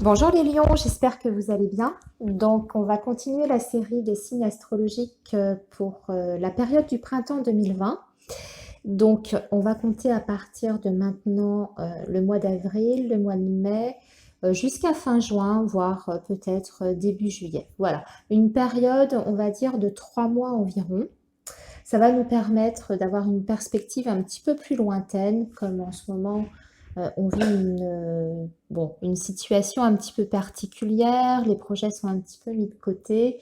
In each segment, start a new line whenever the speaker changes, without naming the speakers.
Bonjour les lions, j'espère que vous allez bien. Donc, on va continuer la série des signes astrologiques pour la période du printemps 2020. Donc, on va compter à partir de maintenant le mois d'avril, le mois de mai, jusqu'à fin juin, voire peut-être début juillet. Voilà, une période, on va dire, de 3 mois environ. Ça va nous permettre d'avoir une perspective un petit peu plus lointaine, comme en ce moment, on vit une situation un petit peu particulière, les projets sont un petit peu mis de côté.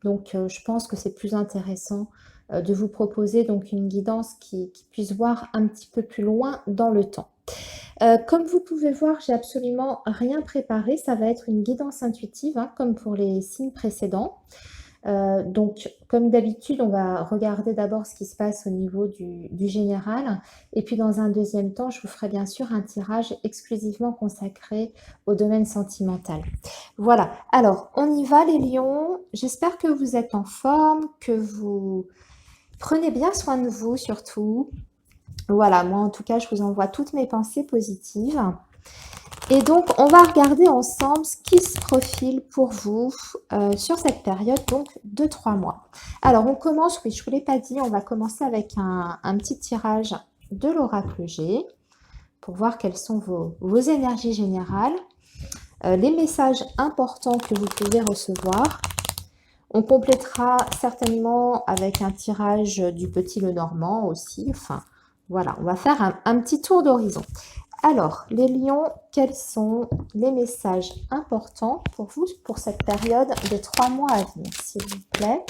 Donc, je pense que c'est plus intéressant, de vous proposer donc une guidance qui puisse voir un petit peu plus loin dans le temps. Comme vous pouvez voir, j'ai absolument rien préparé, ça va être une guidance intuitive, hein, comme pour les signes précédents. Donc, comme d'habitude, on va regarder d'abord ce qui se passe au niveau du général. Et puis, dans un deuxième temps, je vous ferai bien sûr un tirage exclusivement consacré au domaine sentimental. Voilà. Alors, on y va, les lions. J'espère que vous êtes en forme, que vous prenez bien soin de vous surtout. Voilà, moi en tout cas, je vous envoie toutes mes pensées positives. Et donc, on va regarder ensemble ce qui se profile pour vous sur cette période donc de 3 mois. Alors, on commence, oui, je ne vous l'ai pas dit, on va commencer avec un petit tirage de l'oracle G pour voir quelles sont vos énergies générales, les messages importants que vous pouvez recevoir. On complétera certainement avec un tirage du petit Lenormand aussi. Enfin, voilà, on va faire un petit tour d'horizon. Alors, les lions, quels sont les messages importants pour vous pour cette période de 3 mois à venir, s'il vous plaît?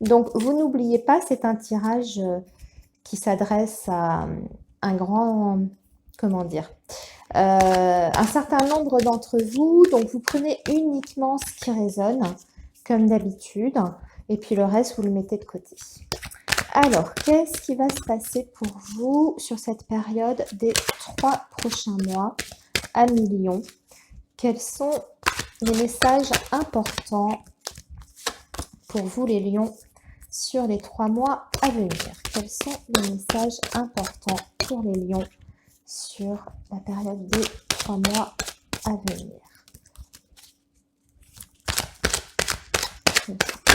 Donc, vous n'oubliez pas, c'est un tirage qui s'adresse à un grand, comment dire, un certain nombre d'entre vous. Donc, vous prenez uniquement ce qui résonne, comme d'habitude, et puis le reste, vous le mettez de côté. Alors, qu'est-ce qui va se passer pour vous sur cette période des 3 prochains mois à Lion? Quels sont les messages importants pour vous, les lions, sur les 3 mois à venir? Quels sont les messages importants pour les lions sur la période des 3 mois à venir?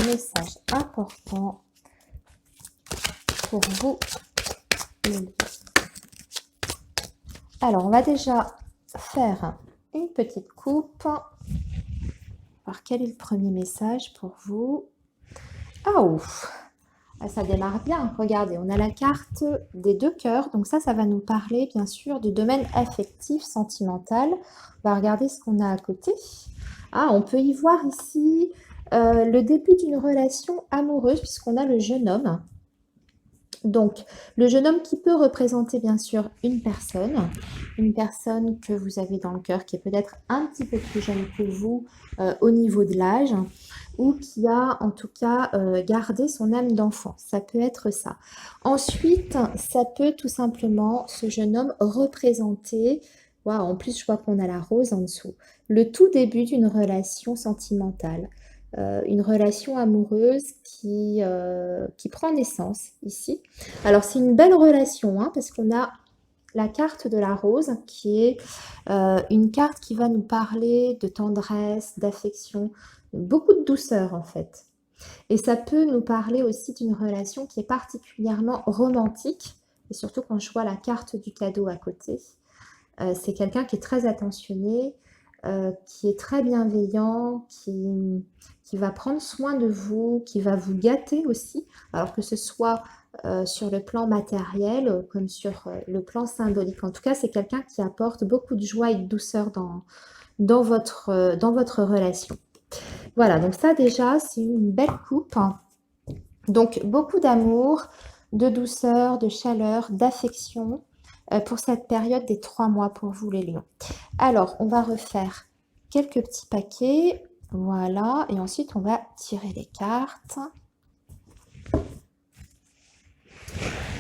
Message important pour vous, les lions. Alors, on va déjà faire une petite coupe. Alors, quel est le premier message pour vous? Ah ouf! Ça démarre bien. Regardez, on a la carte des 2 cœurs. Donc ça va nous parler bien sûr du domaine affectif, sentimental. On va regarder ce qu'on a à côté. Ah, on peut y voir ici le début d'une relation amoureuse puisqu'on a le jeune homme. Donc, le jeune homme qui peut représenter bien sûr une personne que vous avez dans le cœur, qui est peut-être un petit peu plus jeune que vous au niveau de l'âge, ou qui a en tout cas gardé son âme d'enfant. Ça peut être ça. Ensuite, ça peut tout simplement, ce jeune homme, représenter, waouh, en plus je vois qu'on a la rose en dessous, le tout début d'une relation sentimentale. Une relation amoureuse qui prend naissance ici. Alors c'est une belle relation, hein, parce qu'on a la carte de la rose qui est une carte qui va nous parler de tendresse, d'affection, beaucoup de douceur en fait. Et ça peut nous parler aussi d'une relation qui est particulièrement romantique, et surtout quand je vois la carte du cadeau à côté. C'est quelqu'un qui est très attentionné, qui est très bienveillant, qui va prendre soin de vous, qui va vous gâter aussi, alors que ce soit sur le plan matériel comme sur le plan symbolique. En tout cas, c'est quelqu'un qui apporte beaucoup de joie et de douceur dans votre relation. Voilà, donc ça déjà, c'est une belle coupe. Donc beaucoup d'amour, de douceur, de chaleur, d'affection pour cette période des 3 mois pour vous les lions. Alors, on va refaire quelques petits paquets. Voilà, et ensuite on va tirer les cartes.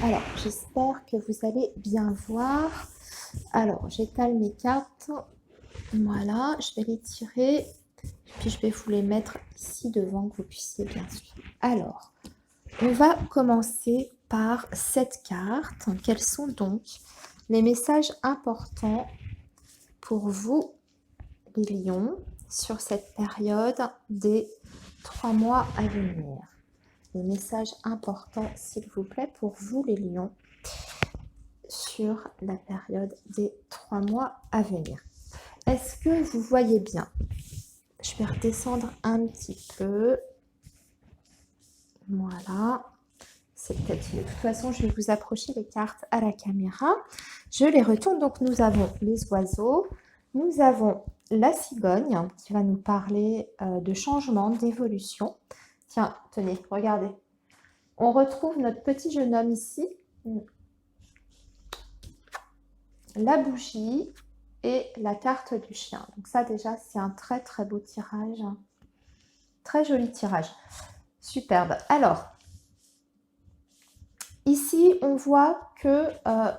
Alors, j'espère que vous allez bien voir. Alors, j'étale mes cartes. Voilà, je vais les tirer. Puis je vais vous les mettre ici devant que vous puissiez bien suivre. Alors, on va commencer par cette carte. Quels sont donc les messages importants pour vous, les lions sur cette période des 3 mois à venir. Les messages importants, s'il vous plaît, pour vous les lions sur la période des 3 mois à venir. Est-ce que vous voyez bien? Je vais redescendre un petit peu. Voilà. C'est peut-être de toute façon, je vais vous approcher les cartes à la caméra. Je les retourne. Donc, nous avons les oiseaux. Nous avons la cigogne qui va nous parler de changement, d'évolution. Tiens, tenez, regardez. On retrouve notre petit jeune homme ici. La bougie et la carte du chien. Donc ça déjà, c'est un très très beau tirage. Très joli tirage. Superbe. Alors, ici, on voit que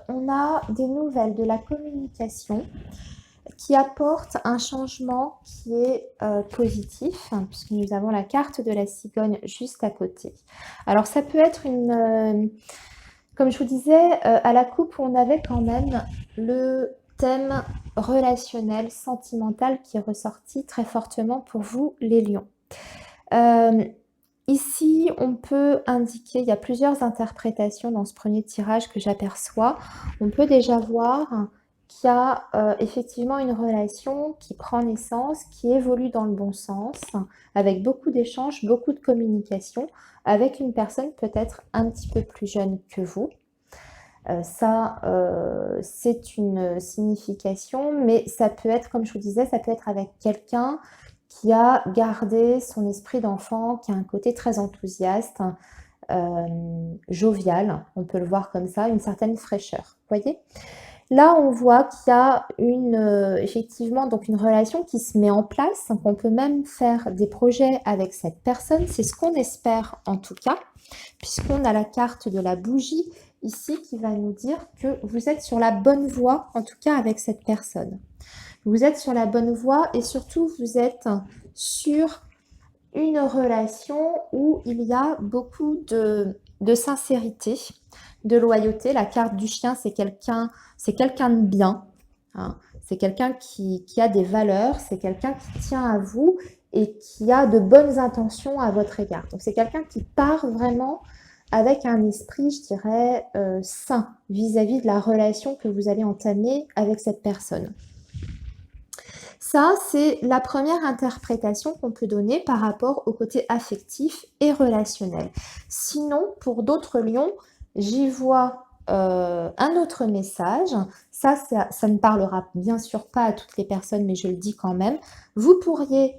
on a des nouvelles de la communication qui apportent un changement qui est positif, hein, puisque nous avons la carte de la cigogne juste à côté. Alors, ça peut être une... comme je vous disais, à la coupe, on avait quand même le thème relationnel, sentimental qui est ressorti très fortement pour vous, les lions. Ici, on peut indiquer, il y a plusieurs interprétations dans ce premier tirage que j'aperçois. On peut déjà voir qu'il y a effectivement une relation qui prend naissance, qui évolue dans le bon sens, avec beaucoup d'échanges, beaucoup de communication, avec une personne peut-être un petit peu plus jeune que vous. C'est une signification, mais ça peut être, comme je vous disais, ça peut être avec quelqu'un qui a gardé son esprit d'enfant, qui a un côté très enthousiaste, jovial, on peut le voir comme ça, une certaine fraîcheur. Vous voyez? Là, on voit qu'il y a effectivement donc une relation qui se met en place, qu'on peut même faire des projets avec cette personne. C'est ce qu'on espère en tout cas, puisqu'on a la carte de la bougie ici qui va nous dire que vous êtes sur la bonne voie, en tout cas avec cette personne. Vous êtes sur la bonne voie et surtout vous êtes sur une relation où il y a beaucoup de sincérité, de loyauté. La carte du chien, c'est quelqu'un de bien, hein. C'est quelqu'un qui a des valeurs, c'est quelqu'un qui tient à vous et qui a de bonnes intentions à votre égard. Donc c'est quelqu'un qui part vraiment avec un esprit, je dirais, sain vis-à-vis de la relation que vous allez entamer avec cette personne. Ça, c'est la première interprétation qu'on peut donner par rapport au côté affectif et relationnel. Sinon, pour d'autres lions, j'y vois un autre message. Ça ne parlera bien sûr pas à toutes les personnes, mais je le dis quand même. Vous pourriez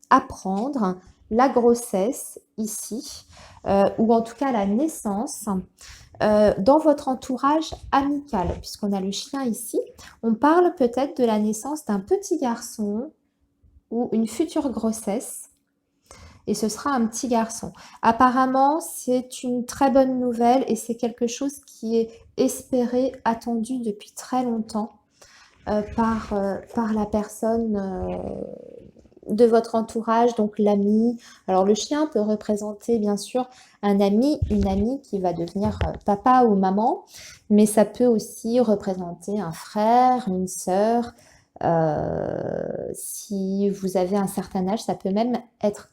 apprendre la grossesse ici, ou en tout cas la naissance, dans votre entourage amical, puisqu'on a le chien ici. On parle peut-être de la naissance d'un petit garçon ou une future grossesse, et ce sera un petit garçon. Apparemment, c'est une très bonne nouvelle et c'est quelque chose qui est espéré, attendu depuis très longtemps par la personne de votre entourage, donc l'ami. Alors le chien peut représenter bien sûr un ami, une amie qui va devenir papa ou maman, mais ça peut aussi représenter un frère, une sœur. Si vous avez un certain âge, ça peut même être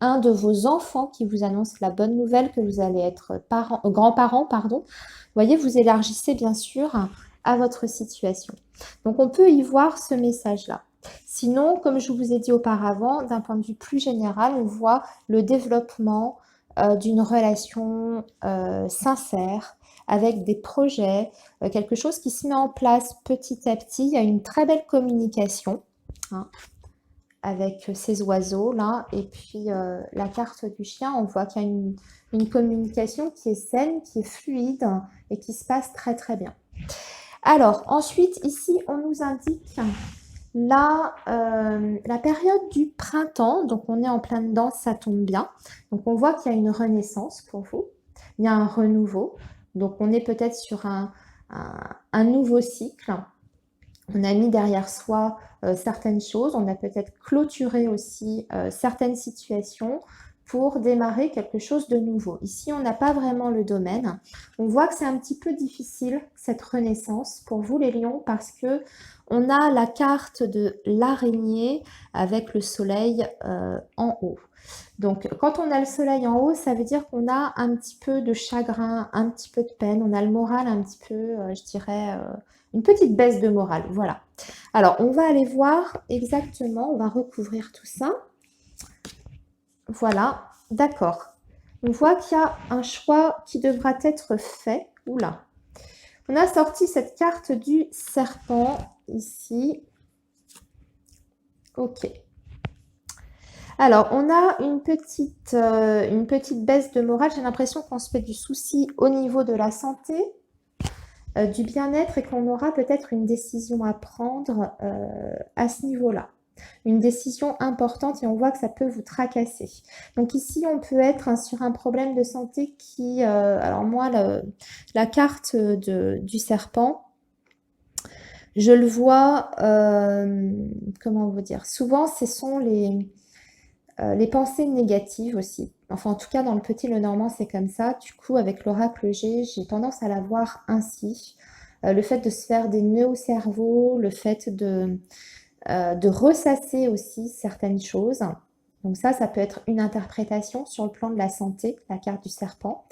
un de vos enfants qui vous annonce la bonne nouvelle que vous allez être grands-parents, pardon. Vous voyez, vous élargissez bien sûr à votre situation. Donc on peut y voir ce message-là. Sinon, comme je vous ai dit auparavant, d'un point de vue plus général, on voit le développement d'une relation sincère, avec des projets, quelque chose qui se met en place petit à petit. Il y a une très belle communication, hein, avec ces oiseaux-là. Et puis, la carte du chien, on voit qu'il y a une communication qui est saine, qui est fluide et qui se passe très très bien. Alors, ensuite, ici, on nous indique la période du printemps, donc on est en plein dedans, ça tombe bien. Donc on voit qu'il y a une renaissance pour vous, il y a un renouveau. Donc on est peut-être sur un nouveau cycle. On a mis derrière soi certaines choses, on a peut-être clôturé aussi certaines situations pour démarrer quelque chose de nouveau. Ici, on n'a pas vraiment le domaine. On voit que c'est un petit peu difficile, cette renaissance, pour vous les lions, parce que on a la carte de l'araignée avec le soleil en haut. Donc, quand on a le soleil en haut, ça veut dire qu'on a un petit peu de chagrin, un petit peu de peine. On a le moral un petit peu, je dirais, une petite baisse de morale. Voilà. Alors, on va aller voir exactement, on va recouvrir tout ça. Voilà, d'accord. On voit qu'il y a un choix qui devra être fait. Oula. On a sorti cette carte du serpent ici. Ok. Alors, on a une petite baisse de morale. J'ai l'impression qu'on se fait du souci au niveau de la santé, du bien-être et qu'on aura peut-être une décision à prendre à ce niveau-là. Une décision importante et on voit que ça peut vous tracasser. Donc ici, on peut être sur un problème de santé qui... alors moi, la carte du serpent, je le vois... comment vous dire? Souvent, ce sont les pensées négatives aussi. Enfin, en tout cas, dans le Petit Lenormand, c'est comme ça. Du coup, avec l'oracle G, j'ai tendance à la voir ainsi. Le fait de se faire des nœuds au cerveau, le fait de ressasser aussi certaines choses. Donc ça peut être une interprétation sur le plan de la santé, la carte du serpent.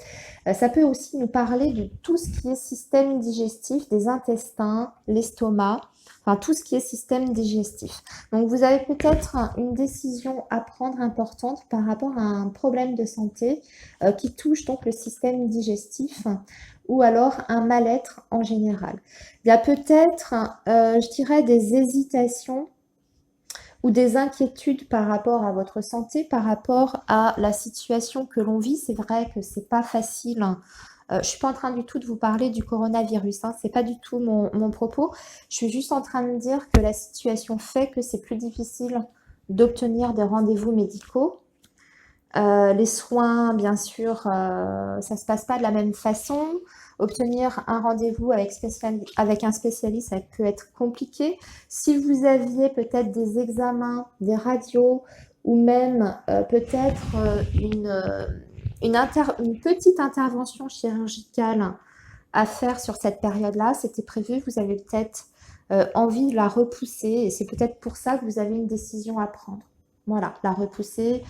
Ça peut aussi nous parler de tout ce qui est système digestif, des intestins, l'estomac, enfin tout ce qui est système digestif. Donc vous avez peut-être une décision à prendre importante par rapport à un problème de santé qui touche donc le système digestif ou alors un mal-être en général. Il y a peut-être, je dirais, des hésitations ou des inquiétudes par rapport à votre santé, par rapport à la situation que l'on vit. C'est vrai que c'est pas facile. Je suis pas en train du tout de vous parler du coronavirus, hein, c'est pas du tout mon propos. Je suis juste en train de dire que la situation fait que c'est plus difficile d'obtenir des rendez-vous médicaux. Les soins, bien sûr, ça ne se passe pas de la même façon. Obtenir un rendez-vous avec un spécialiste, ça peut être compliqué. Si vous aviez peut-être des examens, des radios, ou même peut-être une petite intervention chirurgicale à faire sur cette période-là, c'était prévu, vous avez peut-être envie de la repousser, et c'est peut-être pour ça que vous avez une décision à prendre. Voilà, la repousser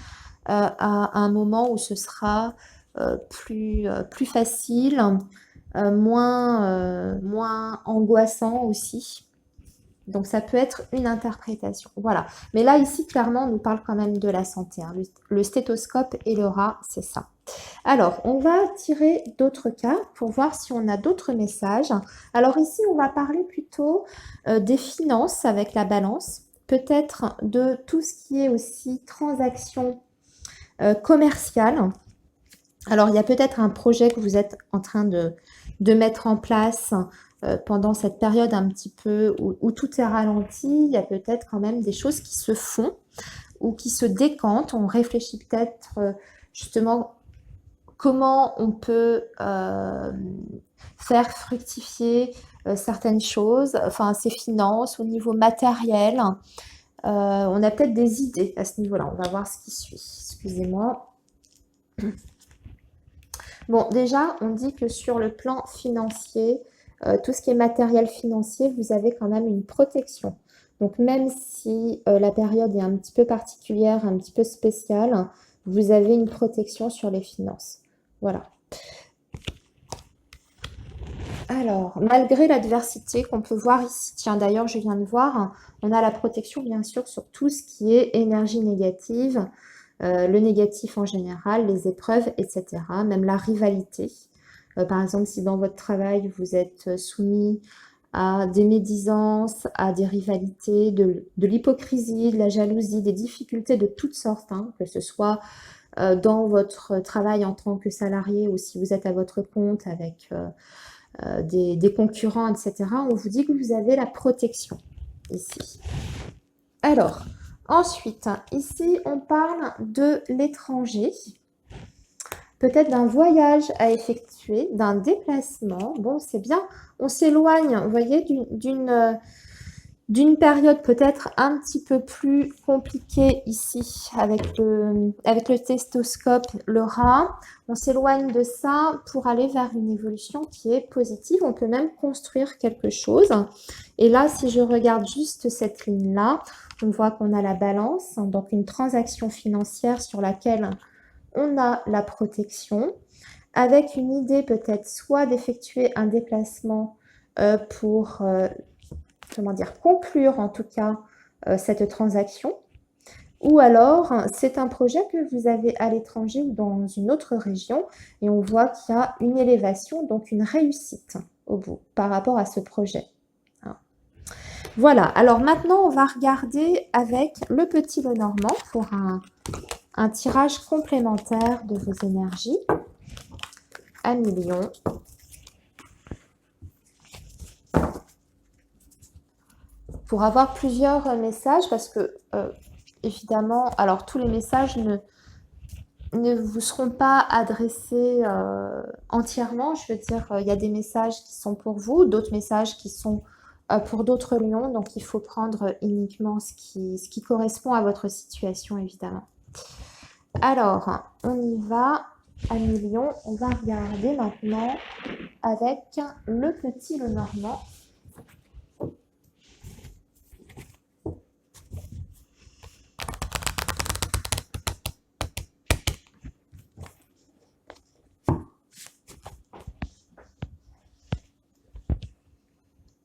à un moment où ce sera plus facile, moins angoissant aussi. Donc ça peut être une interprétation. Voilà. Mais là, ici, clairement, on nous parle quand même de la santé, hein. Le stéthoscope et le rat, c'est ça. Alors, on va tirer d'autres cartes pour voir si on a d'autres messages. Alors ici, on va parler plutôt des finances avec la balance. Peut-être de tout ce qui est aussi transactions commerciales. Alors, il y a peut-être un projet que vous êtes en train de mettre en place pendant cette période un petit peu où tout est ralenti. Il y a peut-être quand même des choses qui se font ou qui se décantent. On réfléchit peut-être justement comment on peut faire fructifier certaines choses, enfin ses finances au niveau matériel. On a peut-être des idées à ce niveau-là. On va voir ce qui suit. Excusez-moi. Bon, déjà, on dit que sur le plan financier, tout ce qui est matériel financier, vous avez quand même une protection. Donc, même si la période est un petit peu particulière, un petit peu spéciale, vous avez une protection sur les finances. Voilà. Alors, malgré l'adversité qu'on peut voir ici, tiens, d'ailleurs, je viens de voir, on a la protection, bien sûr, sur tout ce qui est énergie négative, le négatif en général, les épreuves, etc. Même la rivalité. Par exemple, si dans votre travail, vous êtes soumis à des médisances, à des rivalités, de l'hypocrisie, de la jalousie, des difficultés de toutes sortes, hein, que ce soit dans votre travail en tant que salarié ou si vous êtes à votre compte avec des concurrents, etc. On vous dit que vous avez la protection ici. Alors, ensuite, ici, on parle de l'étranger, peut-être d'un voyage à effectuer, d'un déplacement. Bon, c'est bien, on s'éloigne, vous voyez, d'une période peut-être un petit peu plus compliquée ici avec le testoscope, le rat. On s'éloigne de ça pour aller vers une évolution qui est positive. On peut même construire quelque chose. Et là, si je regarde juste cette ligne-là, on voit qu'on a la balance, donc une transaction financière sur laquelle on a la protection, avec une idée peut-être soit d'effectuer un déplacement pour comment dire, conclure en tout cas cette transaction, ou alors c'est un projet que vous avez à l'étranger ou dans une autre région et on voit qu'il y a une élévation, donc une réussite au bout par rapport à ce projet. Voilà, alors maintenant on va regarder avec le petit Lenormand pour un tirage complémentaire de vos énergies à millions. Pour avoir plusieurs messages, parce que évidemment, alors tous les messages ne vous seront pas adressés entièrement. Je veux dire, il y a des messages qui sont pour vous, d'autres messages qui sont pour d'autres lions. Donc, il faut prendre uniquement ce qui correspond à votre situation, évidemment. Alors, on y va à millions. On va regarder maintenant avec le petit Lenormand.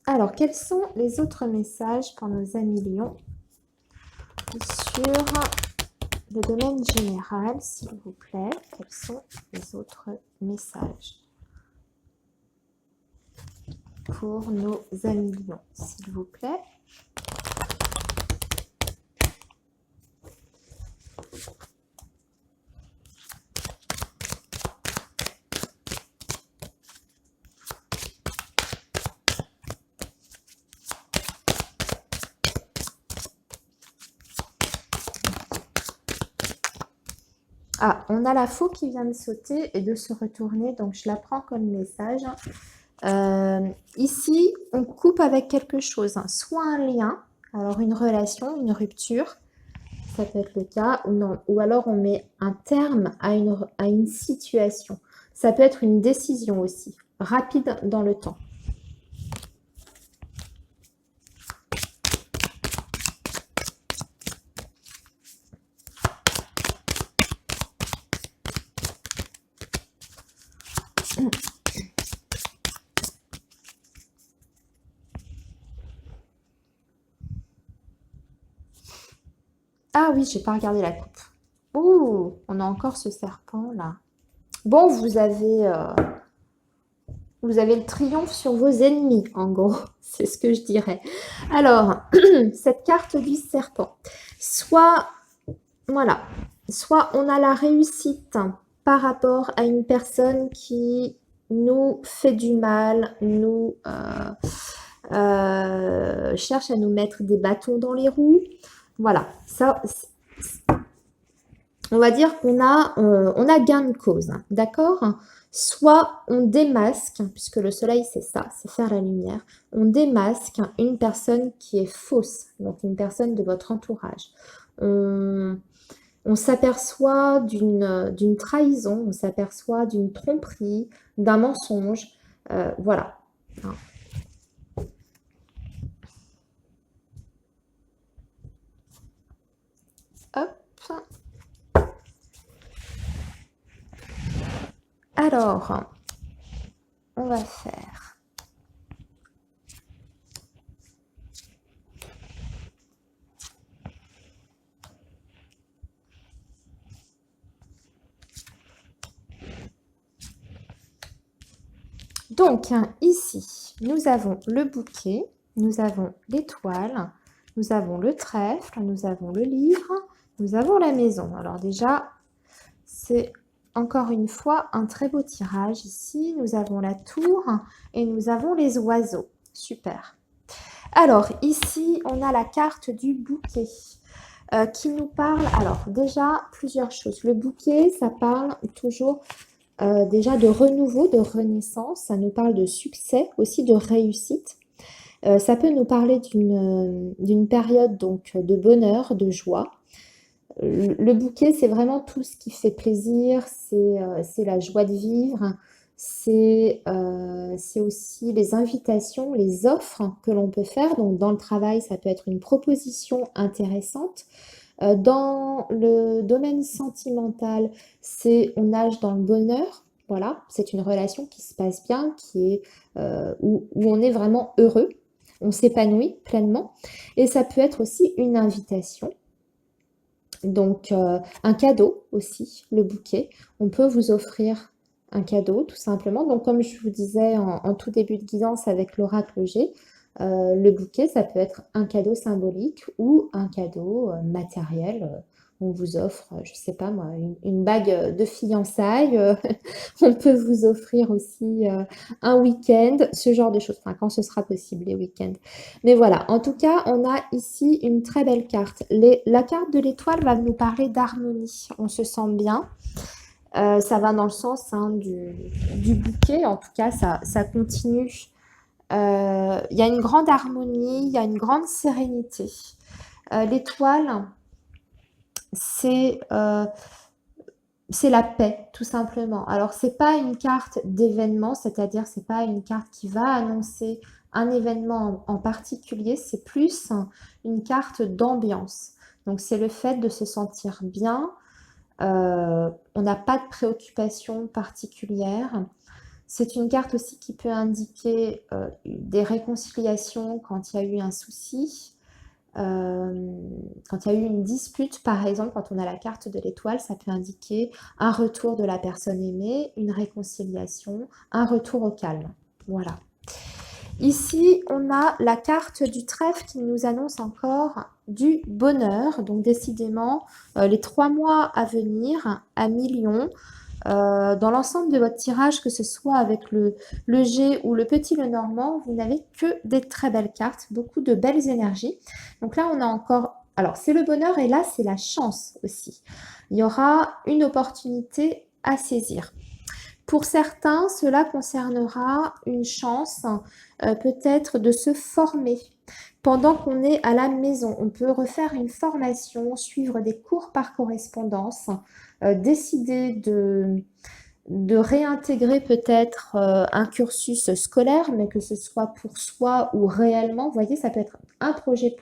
Alors, quels sont les autres messages pour nos amis lions sur le domaine général, s'il vous plaît? Quels sont les autres messages pour nos amis lions, s'il vous plaît? Ah, on a la faux qui vient de sauter et de se retourner, donc je la prends comme message. Ici, on coupe avec quelque chose, hein, soit un lien, alors une relation, une rupture, ça peut être le cas, ou non, ou alors on met un terme à une situation. Ça peut être une décision aussi, rapide dans le temps. Ah oui, j'ai pas regardé la coupe. Ouh, on a encore ce serpent là. Bon, vous avez le triomphe sur vos ennemis, en gros, c'est ce que je dirais. Alors, cette carte du serpent, soit, voilà, soit on a la réussite par rapport à une personne qui nous fait du mal, nous cherche à nous mettre des bâtons dans les roues. Voilà, ça, on va dire qu'on a gain de cause, hein, d'accord? Soit on démasque, puisque le soleil c'est ça, c'est faire la lumière, on démasque une personne qui est fausse, donc une personne de votre entourage. On s'aperçoit d'une trahison, on s'aperçoit d'une tromperie, d'un mensonge, voilà. Hop. Alors, on va faire donc ici, nous avons le bouquet, nous avons l'étoile, nous avons le trèfle, nous avons le livre, nous avons la maison. Alors déjà, c'est encore une fois un très beau tirage ici. Nous avons la tour et nous avons les oiseaux. Super. Alors ici, on a la carte du bouquet qui nous parle, alors déjà plusieurs choses. Le bouquet, ça parle toujours déjà de renouveau, de renaissance. Ça nous parle de succès, aussi de réussite. Ça peut nous parler d'une période donc de bonheur, de joie. Le bouquet, c'est vraiment tout ce qui fait plaisir, c'est la joie de vivre, c'est aussi les invitations, les offres que l'on peut faire. Donc dans le travail, ça peut être une proposition intéressante. Dans le domaine sentimental, c'est on nage dans le bonheur. Voilà, c'est une relation qui se passe bien, où on est vraiment heureux, on s'épanouit pleinement. Et ça peut être aussi une invitation. Donc, un cadeau aussi, le bouquet. On peut vous offrir un cadeau, tout simplement. Donc, comme je vous disais en tout début de guidance avec l'oracle G, le bouquet, ça peut être un cadeau symbolique ou un cadeau matériel. On vous offre, je sais pas moi, une bague de fiançailles. On peut vous offrir aussi un week-end, ce genre de choses. Enfin, quand ce sera possible, les week-ends. Mais voilà, en tout cas, on a ici une très belle carte. La carte de l'étoile va nous parler d'harmonie. On se sent bien. Ça va dans le sens du bouquet. En tout cas, ça continue. Il y a une grande harmonie, il y a une grande sérénité. L'étoile, c'est la paix, tout simplement. Alors, c'est pas une carte d'événement, c'est-à-dire c'est pas une carte qui va annoncer un événement en particulier, c'est plus une carte d'ambiance. Donc, c'est le fait de se sentir bien. On n'a pas de préoccupation particulière. C'est une carte aussi qui peut indiquer des réconciliations quand il y a eu un souci. Quand il y a eu une dispute, par exemple, quand on a la carte de l'étoile, ça peut indiquer un retour de la personne aimée, une réconciliation, un retour au calme. Voilà. Ici, on a la carte du trèfle qui nous annonce encore du bonheur. Donc, décidément, les 3 mois à venir à Million, dans l'ensemble de votre tirage, que ce soit avec le G ou le petit Lenormand, vous n'avez que des très belles cartes, beaucoup de belles énergies. Donc là, on a encore... Alors, c'est le bonheur et là, c'est la chance aussi. Il y aura une opportunité à saisir. Pour certains, cela concernera une chance peut-être de se former. Pendant qu'on est à la maison, on peut refaire une formation, suivre des cours par correspondance, décider de réintégrer peut-être un cursus scolaire, mais que ce soit pour soi ou réellement. Vous voyez, ça peut être un projet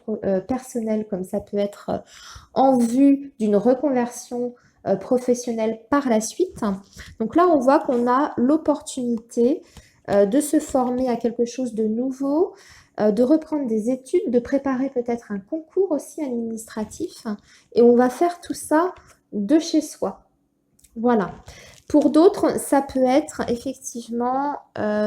personnel, comme ça peut être en vue d'une reconversion professionnelle par la suite. Donc là, on voit qu'on a l'opportunité de se former à quelque chose de nouveau, de reprendre des études, de préparer peut-être un concours aussi administratif. Et on va faire tout ça de chez soi. Voilà. Pour d'autres, ça peut être effectivement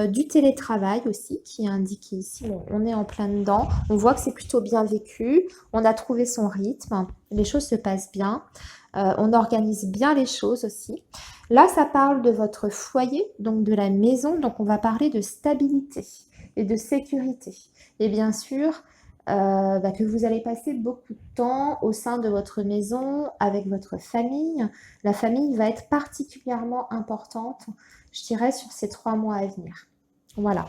du télétravail aussi, qui est indiqué ici. Bon, on est en plein dedans. On voit que c'est plutôt bien vécu. On a trouvé son rythme. Les choses se passent bien. On organise bien les choses aussi. Là, ça parle de votre foyer, donc de la maison. Donc, on va parler de stabilité et de sécurité. Et bien sûr, que vous allez passer beaucoup de temps au sein de votre maison avec votre famille. La famille va être particulièrement importante, je dirais, sur ces 3 mois à venir. Voilà.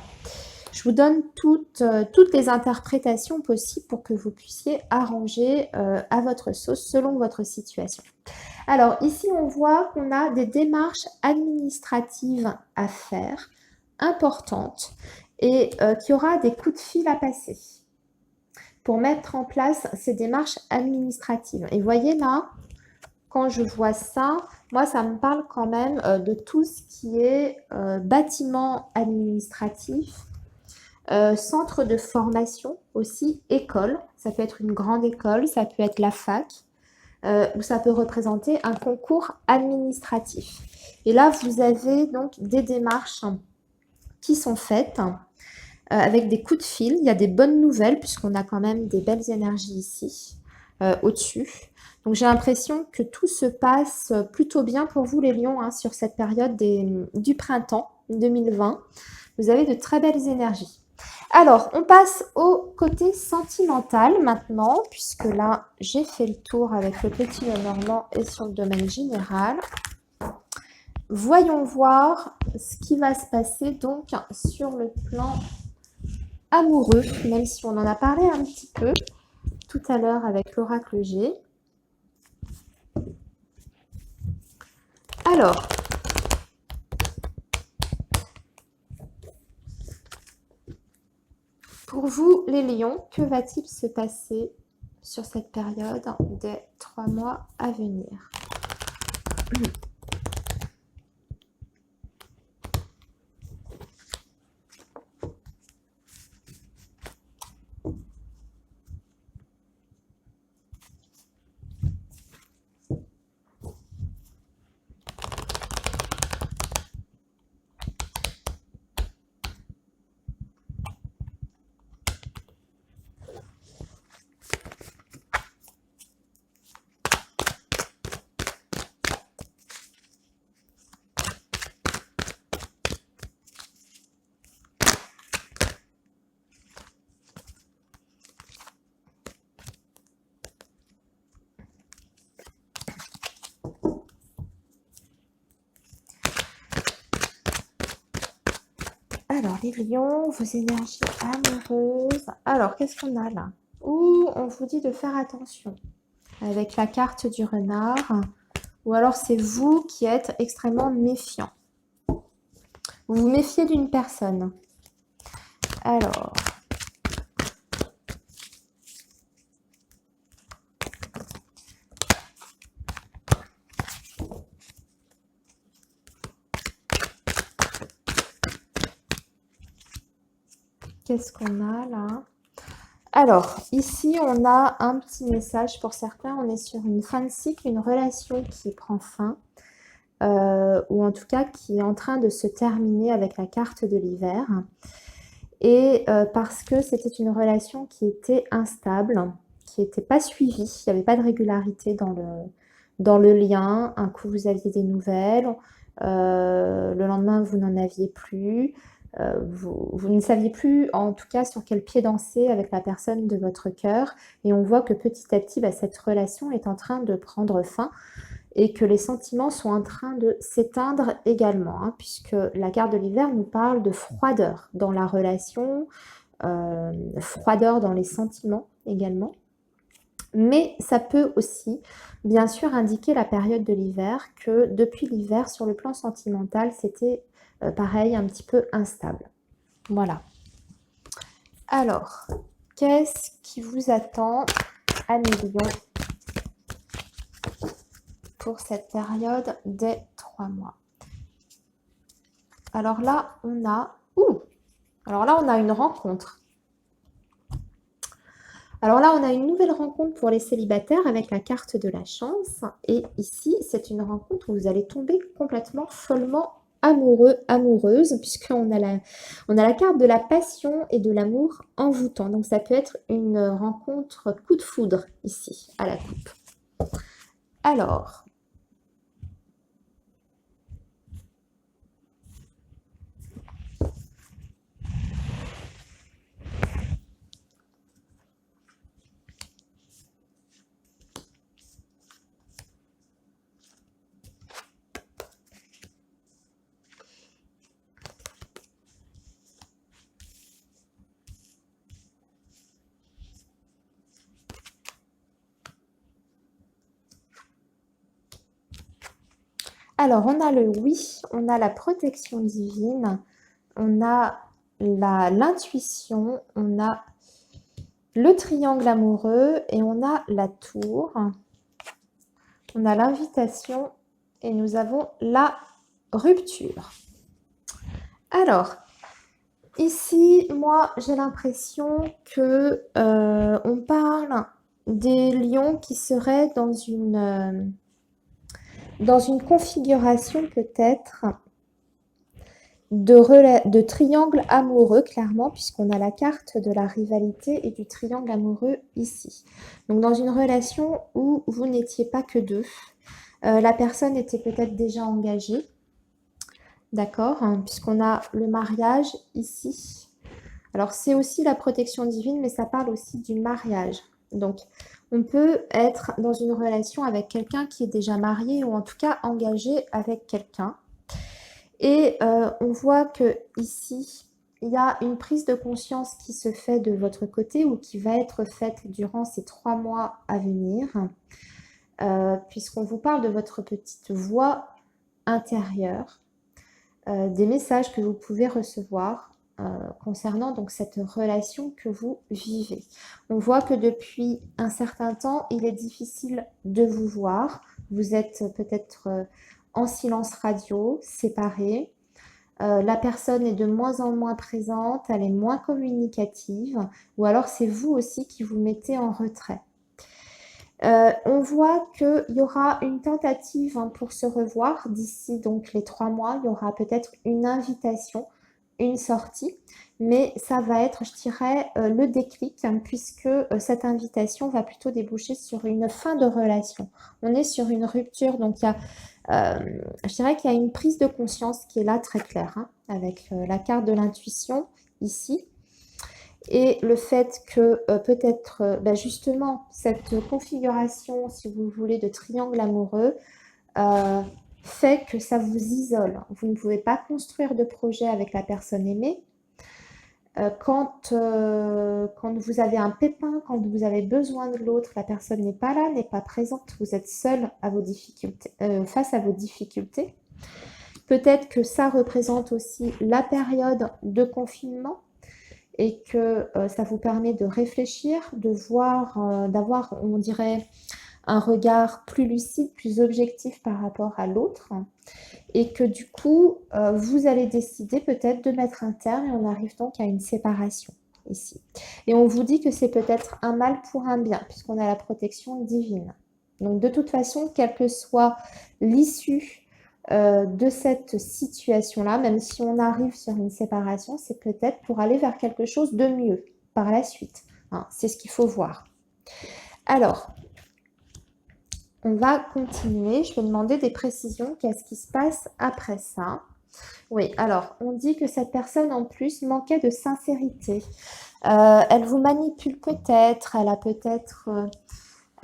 Je vous donne toutes les interprétations possibles pour que vous puissiez arranger à votre sauce selon votre situation. Alors ici, on voit qu'on a des démarches administratives à faire, importantes, et qu'il y aura des coups de fil à passer pour mettre en place ces démarches administratives. Et voyez là, quand je vois ça, moi, ça me parle quand même de tout ce qui est bâtiment administratif, centre de formation aussi, école. Ça peut être une grande école, ça peut être la fac, ou ça peut représenter un concours administratif. Et là, vous avez donc des démarches qui sont faites avec des coups de fil. Il y a des bonnes nouvelles puisqu'on a quand même des belles énergies ici, au-dessus. Donc j'ai l'impression que tout se passe plutôt bien pour vous les lions sur cette période du printemps 2020. Vous avez de très belles énergies. Alors, on passe au côté sentimental maintenant, puisque là, j'ai fait le tour avec le petit Lenormand et sur le domaine général. Voyons voir ce qui va se passer donc sur le plan amoureux, même si on en a parlé un petit peu tout à l'heure avec l'oracle G. Alors, pour vous, les lions, que va-t-il se passer sur cette période des 3 mois à venir? Alors, les lions, vos énergies amoureuses. Alors, qu'est-ce qu'on a là? Ouh, on vous dit de faire attention avec la carte du renard. Ou alors, c'est vous qui êtes extrêmement méfiant. Vous vous méfiez d'une personne. Alors, qu'est-ce qu'on a là? Alors, ici, on a un petit message pour certains. On est sur une fin de cycle, une relation qui prend fin, ou en tout cas qui est en train de se terminer avec la carte de l'hiver. Et parce que c'était une relation qui était instable, qui n'était pas suivie, il n'y avait pas de régularité dans le lien. Un coup, vous aviez des nouvelles, le lendemain, vous n'en aviez plus. Vous ne saviez plus, en tout cas, sur quel pied danser avec la personne de votre cœur. Et on voit que petit à petit, cette relation est en train de prendre fin et que les sentiments sont en train de s'éteindre également, hein, puisque la carte de l'hiver nous parle de froideur dans la relation, froideur dans les sentiments également. Mais ça peut aussi, bien sûr, indiquer la période de l'hiver, que depuis l'hiver, sur le plan sentimental, c'était pareil, un petit peu instable. Voilà. Alors, qu'est-ce qui vous attend à mes lions pour cette période des 3 mois? Alors là, on a... Alors là, on a une rencontre. Alors là, on a une nouvelle rencontre pour les célibataires avec la carte de la chance. Et ici, c'est une rencontre où vous allez tomber complètement, follement amoureux, amoureuse, puisqu'on a la carte de la passion et de l'amour envoûtant. Donc ça peut être une rencontre coup de foudre ici, à la coupe. Alors... Alors, on a le oui, on a la protection divine, on a l'intuition, on a le triangle amoureux et on a la tour. On a l'invitation et nous avons la rupture. Alors, ici, moi, j'ai l'impression que on parle des lions qui seraient dans une configuration peut-être de triangle amoureux, clairement, puisqu'on a la carte de la rivalité et du triangle amoureux ici. Donc, dans une relation où vous n'étiez pas que deux, la personne était peut-être déjà engagée, d'accord, hein, puisqu'on a le mariage ici. Alors, c'est aussi la protection divine, mais ça parle aussi du mariage. Donc, on peut être dans une relation avec quelqu'un qui est déjà marié ou en tout cas engagé avec quelqu'un. Et on voit que ici, il y a une prise de conscience qui se fait de votre côté ou qui va être faite durant ces 3 mois à venir, puisqu'on vous parle de votre petite voix intérieure, des messages que vous pouvez recevoir concernant donc cette relation que vous vivez. On voit que depuis un certain temps, il est difficile de vous voir. Vous êtes peut-être en silence radio, séparés. La personne est de moins en moins présente, elle est moins communicative, ou alors c'est vous aussi qui vous mettez en retrait. On voit qu'il y aura une tentative pour se revoir d'ici donc les 3 mois. Il y aura peut-être une invitation, une sortie, mais ça va être, je dirais, le déclic, puisque cette invitation va plutôt déboucher sur une fin de relation. On est sur une rupture, donc il y a, je dirais qu'il y a une prise de conscience qui est là très claire, avec la carte de l'intuition ici. Et le fait que peut-être justement cette configuration, si vous voulez, de triangle amoureux fait que ça vous isole. Vous ne pouvez pas construire de projet avec la personne aimée. Quand vous avez un pépin, quand vous avez besoin de l'autre, la personne n'est pas là, n'est pas présente, vous êtes seul à vos difficultés, face à vos difficultés. Peut-être que ça représente aussi la période de confinement, et que ça vous permet de réfléchir, de voir, d'avoir, on dirait, un regard plus lucide, plus objectif par rapport à l'autre, et que du coup, vous allez décider peut-être de mettre un terme, et on arrive donc à une séparation ici. Et on vous dit que c'est peut-être un mal pour un bien, puisqu'on a la protection divine. Donc de toute façon, quelle que soit l'issue de cette situation-là, même si on arrive sur une séparation, c'est peut-être pour aller vers quelque chose de mieux par la suite. C'est ce qu'il faut voir. Alors, on va continuer. Je vais demander des précisions. Qu'est-ce qui se passe après ça? Oui, alors, on dit que cette personne, en plus, manquait de sincérité. Elle vous manipule peut-être, elle a peut-être...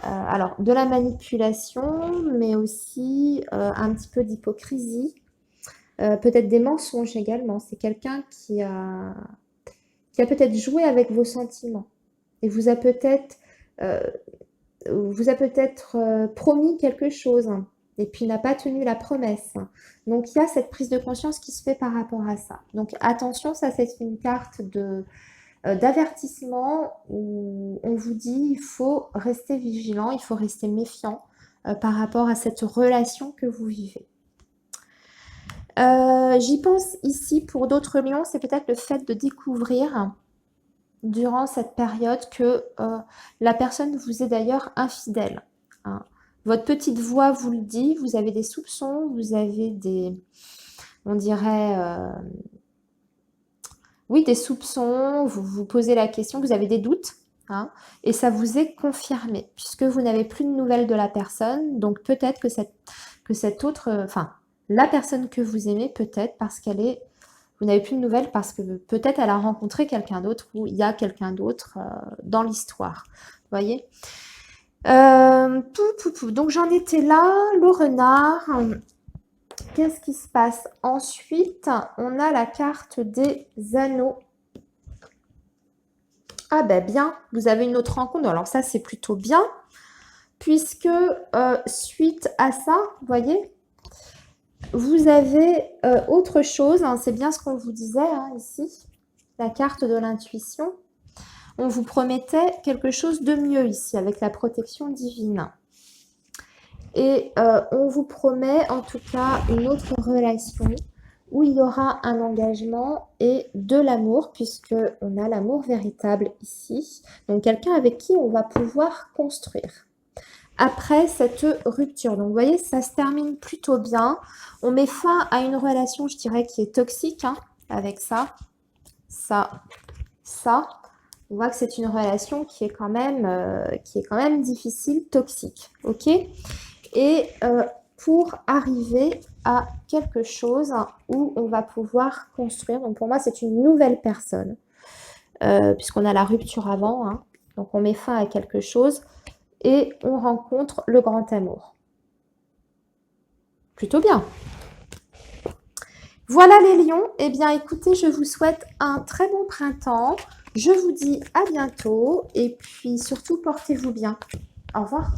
alors, de la manipulation, mais aussi un petit peu d'hypocrisie, peut-être des mensonges également. C'est quelqu'un qui a peut-être joué avec vos sentiments et vous a peut-être promis quelque chose et puis n'a pas tenu la promesse. Donc, il y a cette prise de conscience qui se fait par rapport à ça. Donc, attention, ça, c'est une carte d'avertissement où on vous dit il faut rester vigilant, il faut rester méfiant par rapport à cette relation que vous vivez. J'y pense ici pour d'autres lions, c'est peut-être le fait de découvrir durant cette période que la personne vous est d'ailleurs infidèle. Votre petite voix vous le dit, vous avez des soupçons, vous avez des, on dirait... oui, des soupçons, vous vous posez la question, vous avez des doutes, et ça vous est confirmé, puisque vous n'avez plus de nouvelles de la personne, donc peut-être que cette autre, la personne que vous aimez, peut-être parce vous n'avez plus de nouvelles parce que peut-être elle a rencontré quelqu'un d'autre ou il y a quelqu'un d'autre dans l'histoire, vous voyez. Donc j'en étais là, le renard. Qu'est-ce qui se passe ensuite? On a la carte des anneaux. Ah ben bien, vous avez une autre rencontre. Alors ça, c'est plutôt bien, puisque suite à ça, vous voyez, vous avez autre chose. C'est bien ce qu'on vous disait ici, la carte de l'intuition. On vous promettait quelque chose de mieux ici, avec la protection divine. Et on vous promet en tout cas une autre relation où il y aura un engagement et de l'amour, puisqu'on a l'amour véritable ici. Donc quelqu'un avec qui on va pouvoir construire. Après cette rupture, donc vous voyez, ça se termine plutôt bien. On met fin à une relation, je dirais, qui est toxique, avec ça. On voit que c'est une relation qui est quand même difficile, toxique, ok? Et pour arriver à quelque chose où on va pouvoir construire. Donc pour moi, c'est une nouvelle personne, puisqu'on a la rupture avant. Donc on met fin à quelque chose et on rencontre le grand amour. Plutôt bien. Voilà les lions. Eh bien, écoutez, je vous souhaite un très bon printemps. Je vous dis à bientôt et puis surtout, portez-vous bien. Au revoir.